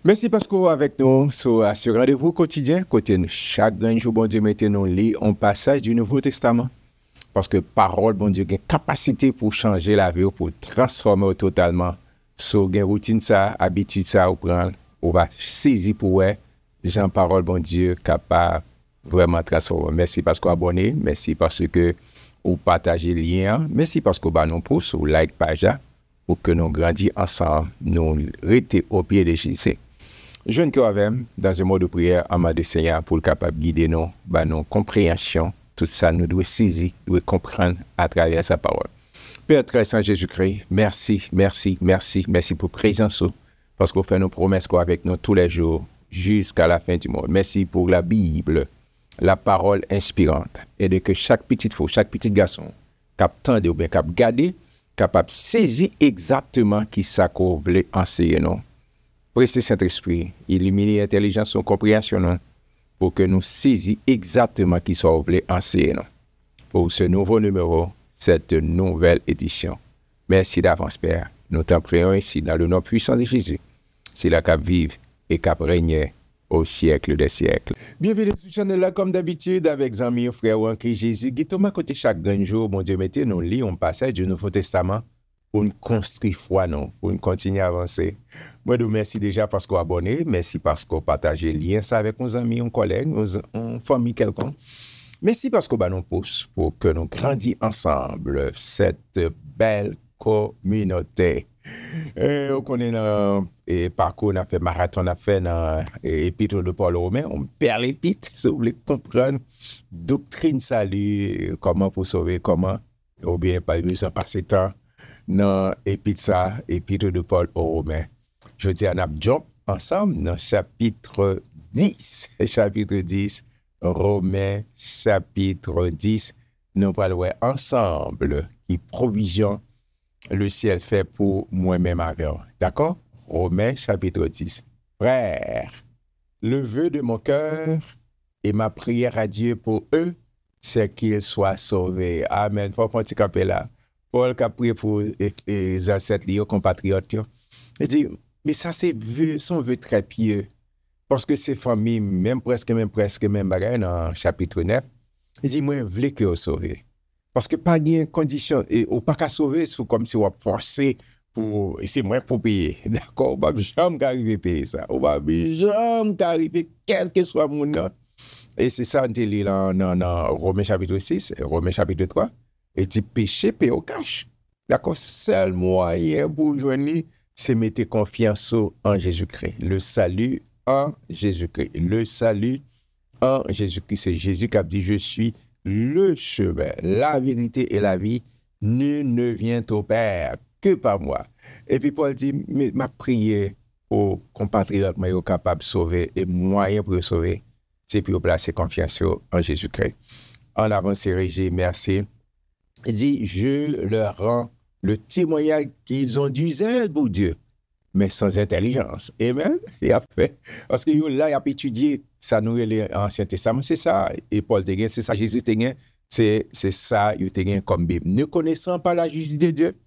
Merci parce que avec nous sur ce rendez-vous quotidien, côté chaque jour, bon Dieu, mettez-nous lit un passage du Nouveau Testament. Parce que parole, bon Dieu, a une capacité pour changer la vie, pour transformer totalement. So, une routine ça, habitude ça, ou prendre, on va saisir pour ouais, Jean parole, bon Dieu, capable vraiment transformer. Merci parce que vous abonnez, merci parce que vous partagez le lien, merci parce que vous nous pousse, ou like page pour que nous grandissions ensemble, nous restons au pied de Jésus. Jeune que avec dans un mode de prière en mode de Seigneur pour le capable de guider nous, nos compréhensions, tout ça nous doit saisir, nous doit comprendre à travers sa parole. Père très saint Jésus-Christ, merci, merci, merci, merci pour présence, parce qu'on fait nos promesses avec nous tous les jours jusqu'à la fin du monde. Merci pour la Bible, la parole inspirante, et de que chaque petite fille, chaque petit garçon, capable ou bien capable garder, capable saisir exactement qui ça qu'on voulait enseigner nous. Pressez Saint-Esprit, illuminer l'intelligence et compréhension pour que nous saisissions exactement qui soit voulu enseigner pour ce nouveau numéro, cette nouvelle édition. Merci d'avance, Père. Nous t'en prions ici dans le nom puissant de Jésus. C'est là qu'à vivre et qu'à régner au siècle des siècles. Bienvenue sur ce channel-là, comme d'habitude, avec amis, frères ou en Christ Jésus. Qui Thomas côté chaque jour, mon Dieu, mettez nous lit un passage du Nouveau Testament pour nous construire foi, non, pour nous continuer à avancer. Moi, je vous remercie déjà parce que vous abonnez, merci parce que vous partagez le lien ça avec nos amis, nos collègues, nos familles quelconque. Merci parce que vous nous pousse pour que nous grandissions ensemble cette belle communauté. On connaît dans parcours, on a fait marathon, on a fait dans l'épître de Paul Romain, on perd l'épître, si vous voulez comprendre, doctrine salut, comment pour sauver, comment, ou bien pas besoin de passer temps dans l'épître de Paul aux Romains. Je dis à jump ensemble dans chapitre 10, Romains chapitre 10, nous parlons ensemble qui provision le ciel fait pour moi-même avec. D'accord? Romains chapitre 10. Frères, le vœu de mon cœur et ma prière à Dieu pour eux, c'est qu'ils soient sauvés. Amen. Faut prendre un petit capé là. Paul qui a prié pour les ancêtres, les compatriotes. Il dit, mais ça c'est son vœu très pieux. Parce que ces familles, même presque, bagaille dans chapitre 9, il dit, moi, je veux que vous sauvez. Parce que pas de condition, et ou pas qu'à sauver, c'est comme si on forcé pour, et c'est moi pour payer. D'accord? On va jamais arriver à payer ça. On va jamais arriver, quel que soit mon nom. Et c'est ça, on dit dans Romains chapitre 6, Romains chapitre 3. Et dit péché, paye au cash. D'accord? Seul moyen pour joindre, c'est mettre confiance en Jésus-Christ. Le salut en Jésus-Christ. Le salut en Jésus-Christ. C'est Jésus qui a dit, je suis le chemin, la vérité et la vie. Nul ne vient au Père que par moi. Et puis Paul dit, ma prière aux compatriotes, moi, capable de sauver, et moyen pour sauver, c'est pour placer confiance en Jésus-Christ. En avant, c'est Régis, merci. Il dit, je leur rends le témoignage qu'ils ont du zèle pour Dieu, mais sans intelligence. Amen. Et après, parce que là, il a étudié, ça nous l'Ancien Testament, c'est ça. Et Paul te c'est ça, Jésus te c'est ça, il te comme Bible. Ne connaissant pas la justice de Dieu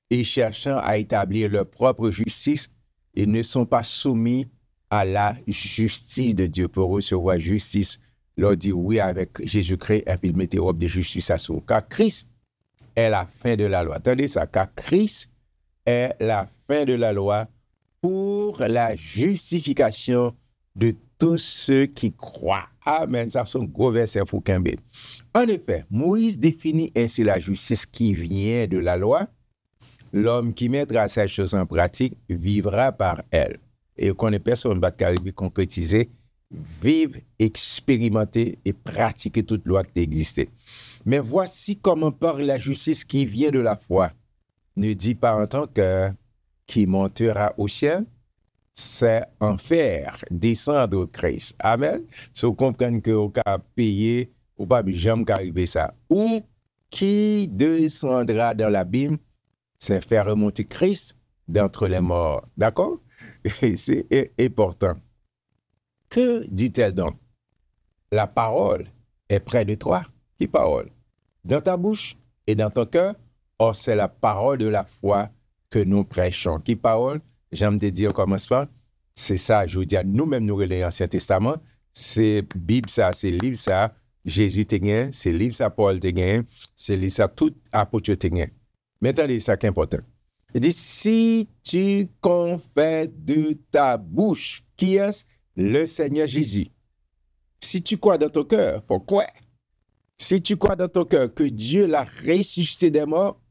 et cherchant à établir leur propre justice, ils ne sont pas soumis à la justice de Dieu pour recevoir justice. Leur dit oui avec Jésus-Christ et puis il mettait robe de justice à soi. Car Christ est la fin de la loi. Attendez ça, car Christ est la fin de la loi pour la justification de tous ceux qui croient. Amen. Ça, c'est un gros verset pour Kembe. En effet, Moïse définit ainsi la justice qui vient de la loi. L'homme qui mettra ces choses en pratique vivra par elle. Et qu'on est personne qui concrétiser, vivre, expérimenter et pratiquer toute loi qui existait. Mais voici comment par la justice qui vient de la foi. Ne dit pas en tant que qui montera au ciel, c'est en faire descendre au Christ. Amen. Si vous comprenez que vous pouvez payer, ou pas jamais arriver ça. Ou qui descendra dans l'abîme, c'est faire remonter Christ d'entre les morts. D'accord? C'est important. Que dit-elle donc? La parole est près de toi. Qui parole? Dans ta bouche et dans ton cœur. Or, c'est la parole de la foi que nous prêchons. Qui parole? J'aime te dire au commencement. c'est ça, je veux dire, nous-mêmes, nous relayons l'Ancien Testament, c'est Bible ça, c'est livre ça, Jésus te gagne, c'est livre ça, Paul te gagne, c'est livre ça, tout apôtre te gagne. Maintenant, c'est ça qui est important. Il dit, si tu confesses de ta bouche qui est le Seigneur Jésus, si tu crois dans ton cœur, faut quoi? Si tu crois dans ton cœur que Dieu l'a ressuscité des morts,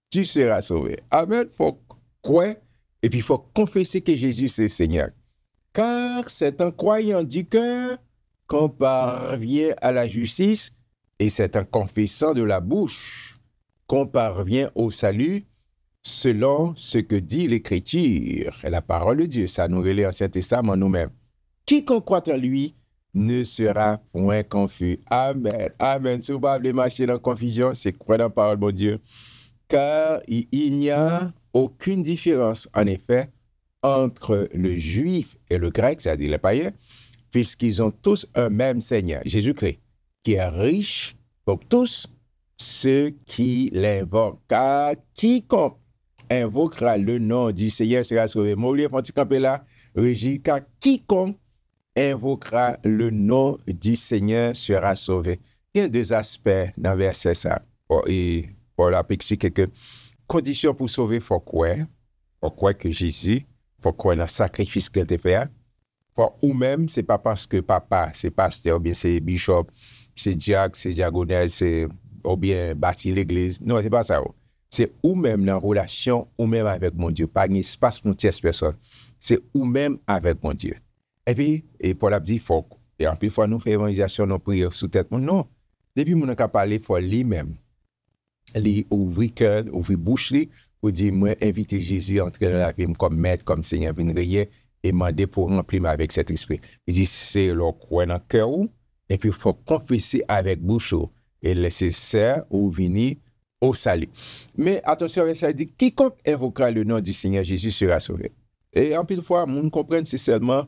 tu seras sauvé. Amen. Faut croire et puis il faut confesser que Jésus c'est le Seigneur. Car c'est en croyant du cœur qu'on parvient à la justice et c'est en confessant de la bouche qu'on parvient au salut selon ce que dit l'Écriture. La parole de Dieu, ça nous relève l'Ancien Testament nous-mêmes. Quiconque croit en lui ne sera point confus. Amen. Amen. Si vous voulez marcher dans la confusion, c'est croire dans la parole de Dieu. Car il n'y a aucune différence, en effet, entre le juif et le grec, c'est-à-dire les païens, puisqu'ils ont tous un même Seigneur, Jésus-Christ, qui est riche pour tous ceux qui l'invoquent. Car quiconque invoquera le nom du Seigneur sera sauvé. Moi, faut camper là, Régie, car quiconque invoquera le nom du Seigneur sera sauvé. Il y a deux aspects dans le verset ça. Et pour expliquer quelques conditions pour sauver, il faut croire. Il faut croire que Jésus, il faut croire dans le sacrifice qu'il a fait. Ou même, ce n'est pas parce que papa, c'est pasteur, ou bien c'est bishop, c'est diacre, c'est diaconesse, c'est ou bien bâtir l'église. Non, ce n'est pas ça. C'est ou même dans la relation, ou même avec mon Dieu. Pas un espace pour une tierce personne. C'est ou même avec mon Dieu. Et puis, Paul a dit, faut. Et en plus, il faut nous faire évangélisation, nos prières sous tête. Non. Depuis mon a parlé, il faut lui-même. Lui ouvrir cœur, ouvrir bouche, pour dire, moi, inviter Jésus à entrer dans la vie comme maître, comme Seigneur, venir et demander pour remplir avec cet esprit. Il dit, c'est le croire dans le cœur, et puis il faut confesser avec bouche, et laisser ça ou venir au salut. Mais attention, ça dit, quiconque invoquera le nom du Seigneur Jésus sera sauvé. Et en plus de fois, on comprend, c'est seulement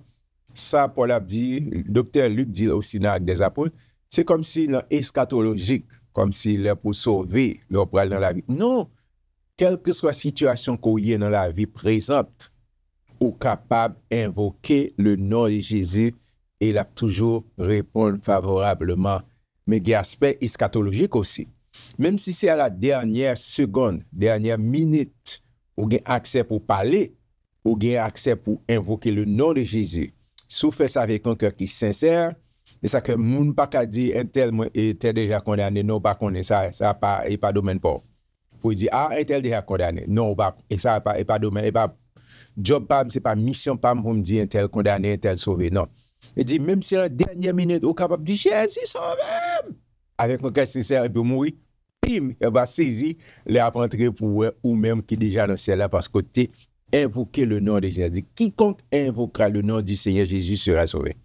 ça, Paul a dit, le docteur Luc dit aussi dans des apôtres, c'est comme si dans eschatologique, comme s'il est pour sauver le pral dans la vie. Non, quelle que soit la situation qu'on y est dans la vie présente, ou capable d'invoquer le nom de Jésus et il a toujours répondre favorablement. Mais il y a aspect eschatologique aussi. Même si c'est à la dernière seconde, dernière minute, ou avez accès pour parler, ou avez accès pour invoquer le nom de Jésus. Si vous faites ça avec un cœur qui est sincère, c'est ça que moun pas qu'à dire un tel était déjà condamné, non pas connaît ça, ça pas et pas domaine pour. Pour dire ah un tel déjà condamné, non pas et ça pas et pas domaine et pas job pas c'est pas mission pas pour me dire un tel condamné, un tel sauvé, non. Il dit même si à la dernière minute au capable de dire Jésus sauve avec un cœur sincère et peut mourir, bim, il va saisir les rentrer pour ou même qui déjà dans celle là parce que tu invoquer le nom de Jésus. Quiconque invoquera le nom du Seigneur Jésus sera sauvé.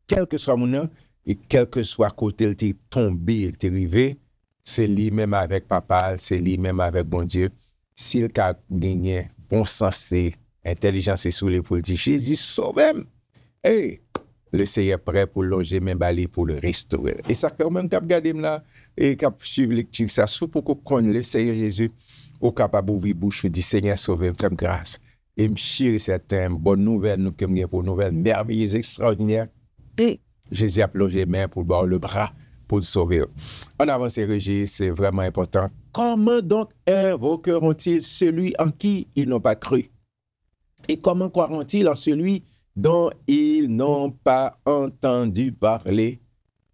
Quel que soit mon nom, et quel que soit côté il t'est tombé, il t'est arrivé, c'est lui-même avec papa, c'est lui-même avec bon Dieu. S'il a gagné bon sens, intelligence et sous les pour dire Jésus sauve-moi. Et le Seigneur est prêt pour loger même balai pour le restaurer. Et ça fait même cap garder là et cap suivre lecture ça sous pour qu'on le Seigneur Jésus au capable d'ouvrir bouche dit Seigneur sauve-moi, fais grâce. Et me chérir certaines bonnes nouvelles nous comme pour nouvelles merveilleuses extraordinaires. Et Jésus a plongé main pour boire le bras pour le sauver. En avance, Régis, c'est vraiment important. Comment donc invoqueront-ils celui en qui ils n'ont pas cru? Et comment croiront-ils en celui dont ils n'ont pas entendu parler?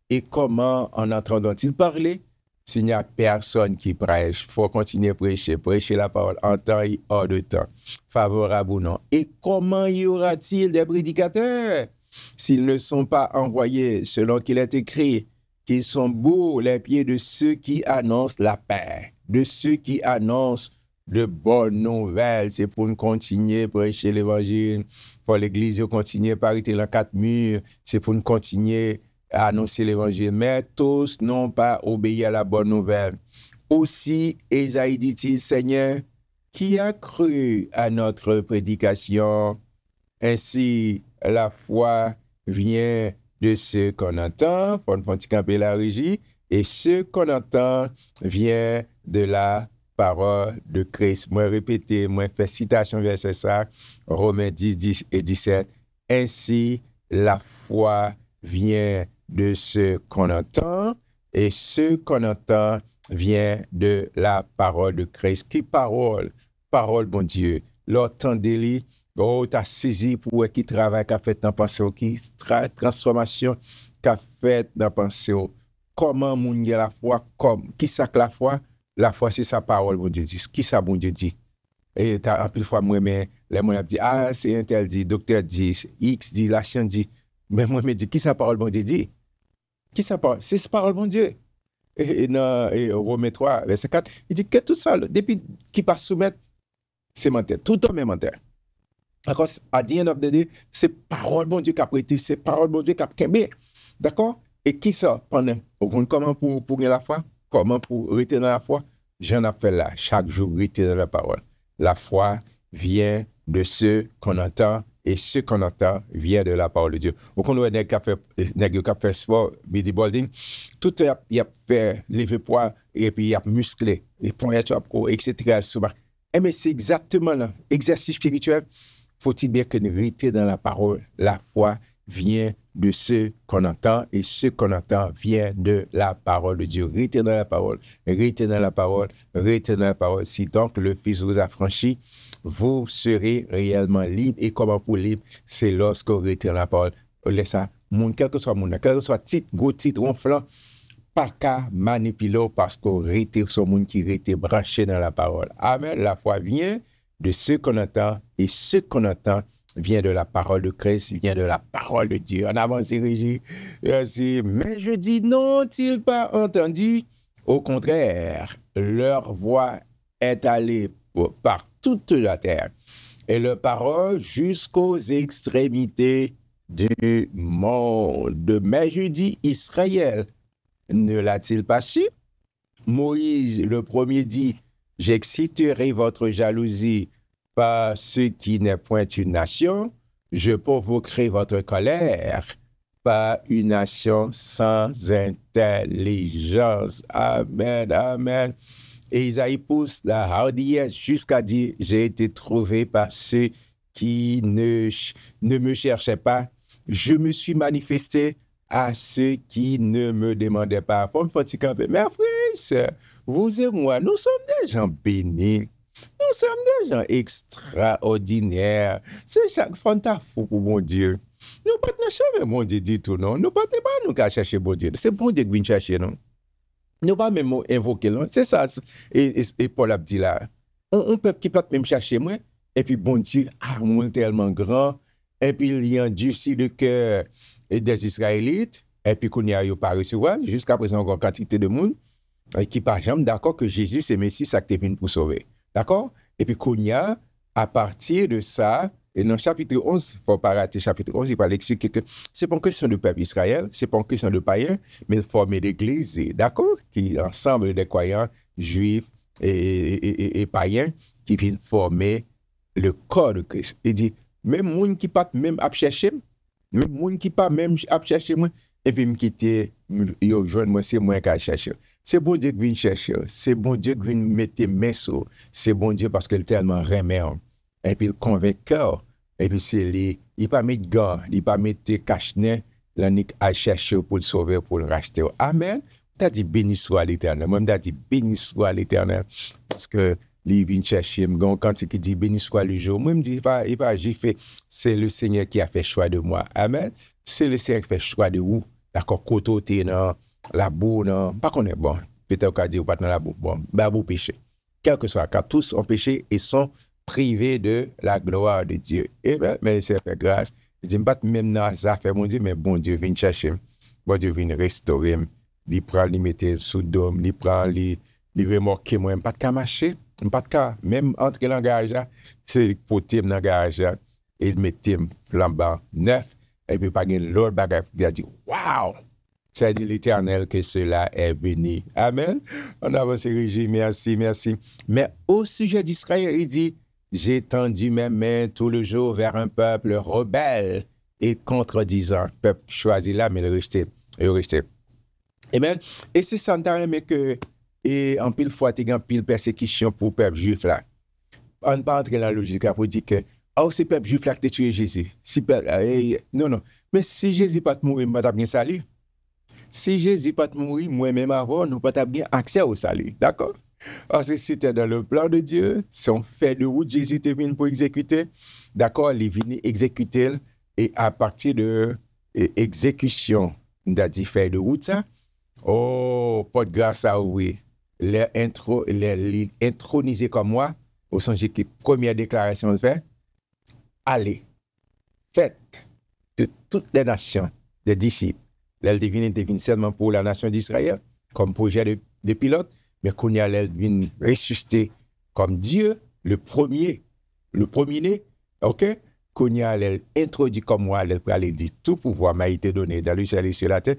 Et comment en entendront-ils parler? S'il n'y a personne qui prêche, il faut continuer à prêcher la parole en temps et hors de temps, favorable ou non. Et comment y aura-t-il des prédicateurs s'ils ne sont pas envoyés selon qu'il est écrit, qu'ils sont beaux les pieds de ceux qui annoncent la paix, de ceux qui annoncent de bonnes nouvelles. C'est pour nous continuer à prêcher l'évangile, pour l'église continuer à parler dans 4 murs, c'est pour nous continuer à annoncer l'évangile. Mais tous n'ont pas obéi à la bonne nouvelle. Aussi, Ésaïe dit-il, Seigneur, qui a cru à notre prédication? Ainsi, la foi vient de ce qu'on entend, pour nous camper la régie, et ce qu'on entend vient de la parole de Christ. Moi, répéter, moi, faire citation verset ça, Romains 10, 10 et 17. Ainsi, la foi vient de ce qu'on entend, et ce qu'on entend vient de la parole de Christ. Qui parole? Parole, bon Dieu. L'entendez-li, oh, t'as saisi pour qui travaille, qu'a fait dans pensée, qui transformation qu'a fait dans pensée. Comment moun y a la foi, comme, qui ça que la foi? La foi, c'est sa parole, bon Dieu dit. Qui ça, bon Dieu dit? Et un peu de fois, moi, mais les gens disent, ah, c'est un tel dit, docteur dit, X dit, la chien dit. Mais moi, je me dis, qui sa parole, bon Dieu dit? Qui sa parole? C'est sa parole, bon Dieu. Et dans Romains 3, verset 4, il dit que tout ça, depuis qu'il passe soumettre, c'est menteur. Tout homme est menteur. D'accord? À the end of the day, c'est parole, bon Dieu, qui a prêté, c'est parole, bon Dieu, qui a kembe. D'accord? Et qui ça, pendant? Comment pour gagner la foi? Comment pour rester dans la foi? J'en appelle là, chaque jour, rester dans la parole. La foi vient de ce qu'on entend, et ce qu'on entend vient de la parole de Dieu. Au contraire, nèg qui fait sport, bodybuilding, tout y a fait lever poids, et puis y a musclé, et poids, etc. Mais c'est exactement là, exercice spirituel, faut-il bien que nous restions dans la parole. La foi vient de ce qu'on entend, et ce qu'on entend vient de la parole de Dieu. Restez dans la parole, restez dans la parole, restez dans la parole. Si donc le Fils vous a franchi, vous serez réellement libre. Et comment pour libre? C'est lorsque vous restez dans la parole. Laissez ça, quel que soit le monde, quel que soit titre, gros titre, ronflant, pas qu'à manipuler parce qu'on reste sur le monde qui reste branché dans la parole. Amen. La foi vient de ce qu'on entend, et ce qu'on entend vient de la parole de Christ, vient de la parole de Dieu. En avance, Régie. Merci. Mais je dis, n'ont-ils pas entendu? Au contraire, leur voix est allée par toute la terre, et leur parole jusqu'aux extrémités du monde. Mais je dis, Israël, ne l'a-t-il pas su? Moïse, le premier, dit, j'exciterai votre jalousie par ce qui n'est point une nation, je provoquerai votre colère par une nation sans intelligence. Amen, amen. Et Isaïe pousse la hardiesse jusqu'à dire, j'ai été trouvé par ceux qui ne me cherchaient pas. Je me suis manifesté à ceux qui ne me demandaient pas. Faut me fatiguer un peu. Mais frères, vous et moi, nous sommes des gens bénis. Nous sommes des gens extraordinaires. C'est chaque fois que fou pour mon Dieu. Nous ne pouvons jamais, mon Dieu, dit tout, non. Nous ne pouvons pas nous chercher mon Dieu. C'est bon Dieu qui vient chercher, non. Nous ne pouvons pas même invoquer, non. C'est ça. Et Paul a dit là. On peut qui peut même chercher moi. Et puis, bon Dieu, mon tellement grand. Et puis, il y a endurci le cœur des Israélites. Et puis, qu'on n'y a pas recevoir. Jusqu'à présent, encore quantité de monde qui par exemple d'accord que Jésus, c'est Messie, ça qui est venu pour sauver. D'accord? Et puis, Kounia, à partir de ça, et dans le chapitre 11, il ne faut pas rater chapitre 11, il va l'expliquer que ce n'est pas une question de peuple Israël, ce n'est pas une question de païens, mais de former l'église, d'accord? Qui ensemble des croyants juifs et païens qui viennent former le corps de Christ. Il dit, même moun qui pas même à chercher, même moun qui pas même à chercher moi, et puis me quitter, yo joindre moi, c'est moi qui a cherché. C'est bon Dieu qui vient chercher, c'est bon Dieu qui vient mettre mes sous, c'est bon Dieu parce qu'il tellement remet, et puis il convainqueur, et puis c'est lui, il pas mettre gants, il pas mettre cache-nez, l'anique à chercher pour le sauver, pour le racheter. Amen. T'as dit béni soit l'Éternel. Moi, t'as dit béni soit l'Éternel parce que lui vient chercher, quand il dit béni soit le jour, moi, je me dis, il va fait, c'est le Seigneur qui a fait choix de moi. Amen. C'est le Seigneur qui fait choix de vous. D'accord, côté, non, la boue, non, pas qu'on est bon. Peut-être qu'on dit, pas dans la boue, bon, bah, vous péchez. Quel que soit, car tous ont péché et sont privés de la gloire de Dieu. Et bien, mais c'est fait grâce. Je dis, pas même dans ça, fait mon Dieu, mais bon Dieu vient chercher. Bon Dieu vient restaurer. Il prend, il met sous dôme, il prend, il remorque moi, pas de cas marcher. Pas de cas, même entrer dans le garage, c'est pour dans le garage, et il met flambant neuf, et puis pas l'autre bagage, il a dit, waouh! Ça dit l'Éternel que cela est béni. Amen. On avance, Régie, merci, merci. Mais au sujet d'Israël, il dit, j'ai tendu mes mains tout le jour vers un peuple rebelle et contredisant. Peuple choisi là, mais il est resté. Amen. Et c'est ça, mais que et en pile fois, il y a pile persécution pour le peuple juif là. On ne pas entrer dans la logique pour dire que oh, c'est le peuple juif là qui a tué Jésus. Si non, non. Mais si Jésus pas mourir, je ne bien salut. Si Jésus pas mourir, moi-même avant, nous pas bien accès au salut. D'accord? Parce que c'était dans le plan de Dieu, son fait de route, Jésus était venu pour exécuter. D'accord? Il est venu exécuter et à partir de exécution de fait de route, ça, oh, pas de grâce à oui. Les intronisés comme moi, au sens que première déclaration de fait, allez, faites de toutes les nations des disciples. Elle devine seulement pour la nation d'Israël, comme projet de pilote, mais qu'on y a elle vient ressusciter comme Dieu, le premier-né, ok? Qu'on y a elle introduit comme moi, elle peut aller dire tout pouvoir m'a été donné dans le ciel et sur la terre,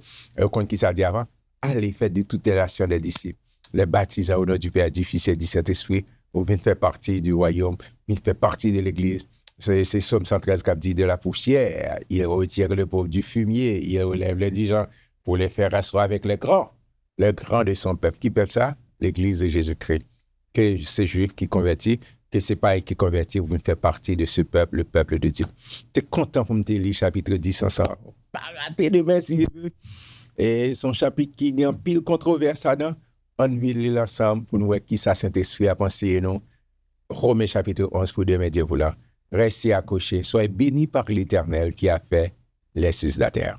comme qui ça dit avant, allez, faites de toutes les nations des disciples, les baptisés au nom du Père, du Fils et du Saint-Esprit, vous venez faire partie du royaume, vous venez faire partie de l'Église. C'est Somme 113 qui dit de la poussière, il retire le pauvre du fumier, il relève les indigents pour les faire asseoir avec les grands de son peuple. Qui peuvent ça? L'Église de Jésus-Christ. Que ces Juifs qui convertissent, que c'est pas eux qui convertissent, vous faites partie de ce peuple, le peuple de Dieu. Tu es content pour me lire chapitre 10 ensemble. Pas rater demain si je veux. Et son chapitre qui est en pile controverse là-dedans, on va lire ensemble pour nous voir qui ça Saint-Esprit a pensé, non? Romains chapitre 11 pour demain, Dieu voulant. Restez accrochés, soyez bénis par l'Éternel qui a fait les cieux de la terre.